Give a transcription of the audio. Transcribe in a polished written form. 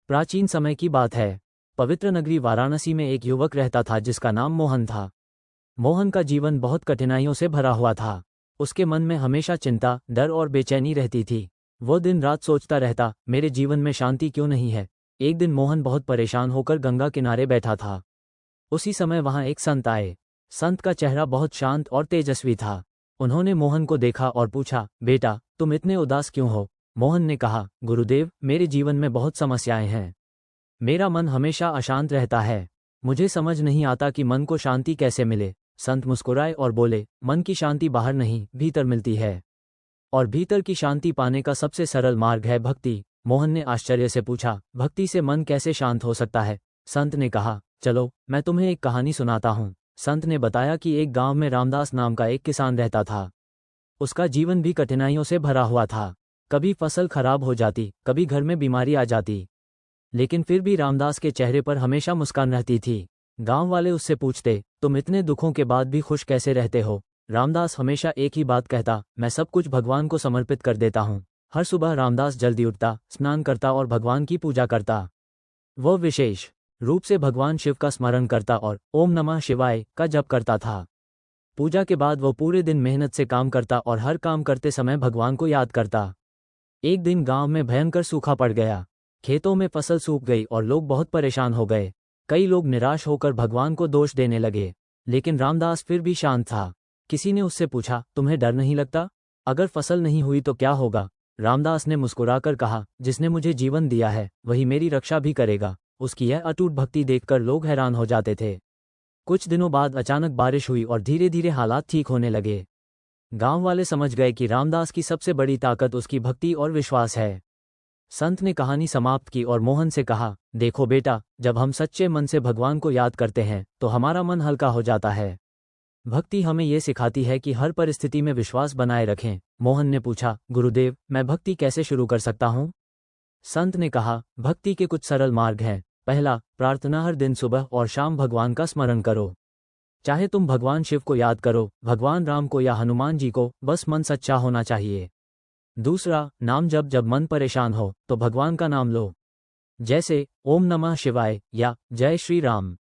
प्राचीन समय की बात है। पवित्र नगरी वाराणसी में एक युवक रहता था जिसका नाम मोहन था। मोहन का जीवन बहुत कठिनाइयों से भरा हुआ था। उसके मन में हमेशा चिंता, डर और बेचैनी रहती थी। वो दिन रात सोचता रहता, मेरे जीवन में शांति क्यों नहीं है। एक दिन मोहन बहुत परेशान होकर गंगा किनारे बैठा था। उसी समय वहां एक संत आए। संत का चेहरा बहुत शांत और तेजस्वी था। उन्होंने मोहन को देखा और पूछा, बेटा तुम इतने उदास क्यों हो। मोहन ने कहा, गुरुदेव मेरे जीवन में बहुत समस्याएं हैं। मेरा मन हमेशा अशांत रहता है। मुझे समझ नहीं आता कि मन को शांति कैसे मिले। संत मुस्कुराए और बोले, मन की शांति बाहर नहीं, भीतर मिलती है। और भीतर की शांति पाने का सबसे सरल मार्ग है भक्ति। मोहन ने आश्चर्य से पूछा, भक्ति से मन कैसे शांत हो सकता है। संत ने कहा, चलो मैं तुम्हें एक कहानी सुनाता हूँ। संत ने बताया कि एक गांव में रामदास नाम का एक किसान रहता था। उसका जीवन भी कठिनाइयों से भरा हुआ था। कभी फसल खराब हो जाती, कभी घर में बीमारी आ जाती, लेकिन फिर भी रामदास के चेहरे पर हमेशा मुस्कान रहती थी। गांव वाले उससे पूछते, तुम इतने दुखों के बाद भी खुश कैसे रहते हो। रामदास हमेशा एक ही बात कहता, मैं सब कुछ भगवान को समर्पित कर देता हूँ। हर सुबह रामदास जल्दी उठता, स्नान करता और भगवान की पूजा करता। वह विशेष रूप से भगवान शिव का स्मरण करता और ओम नमः शिवाय का जप करता था। पूजा के बाद वो पूरे दिन मेहनत से काम करता और हर काम करते समय भगवान को याद करता। एक दिन गांव में भयंकर सूखा पड़ गया। खेतों में फसल सूख गई और लोग बहुत परेशान हो गए। कई लोग निराश होकर भगवान को दोष देने लगे, लेकिन रामदास फिर भी शांत था। किसी ने उससे पूछा, तुम्हें डर नहीं लगता? अगर फसल नहीं हुई तो क्या होगा? रामदास ने मुस्कुराकर कहा, जिसने मुझे जीवन दिया है वही मेरी रक्षा भी करेगा। उसकी यह अटूट भक्ति देखकर लोग हैरान हो जाते थे। कुछ दिनों बाद अचानक बारिश हुई और धीरे धीरे हालात ठीक होने लगे। गांव वाले समझ गए कि रामदास की सबसे बड़ी ताकत उसकी भक्ति और विश्वास है। संत ने कहानी समाप्त की और मोहन से कहा, देखो बेटा, जब हम सच्चे मन से भगवान को याद करते हैं तो हमारा मन हल्का हो जाता है। भक्ति हमें ये सिखाती है कि हर परिस्थिति में विश्वास बनाए रखें। मोहन ने पूछा, गुरुदेव मैं भक्ति कैसे शुरू कर सकता हूँ? संत ने कहा, भक्ति के कुछ सरल मार्ग हैं। पहला, प्रार्थना। हर दिन सुबह और शाम भगवान का स्मरण करो। चाहे तुम भगवान शिव को याद करो, भगवान राम को या हनुमान जी को, बस मन सच्चा होना चाहिए। दूसरा, नाम जप। जब मन परेशान हो तो भगवान का नाम लो, जैसे ओम नमः शिवाय या जय श्री राम।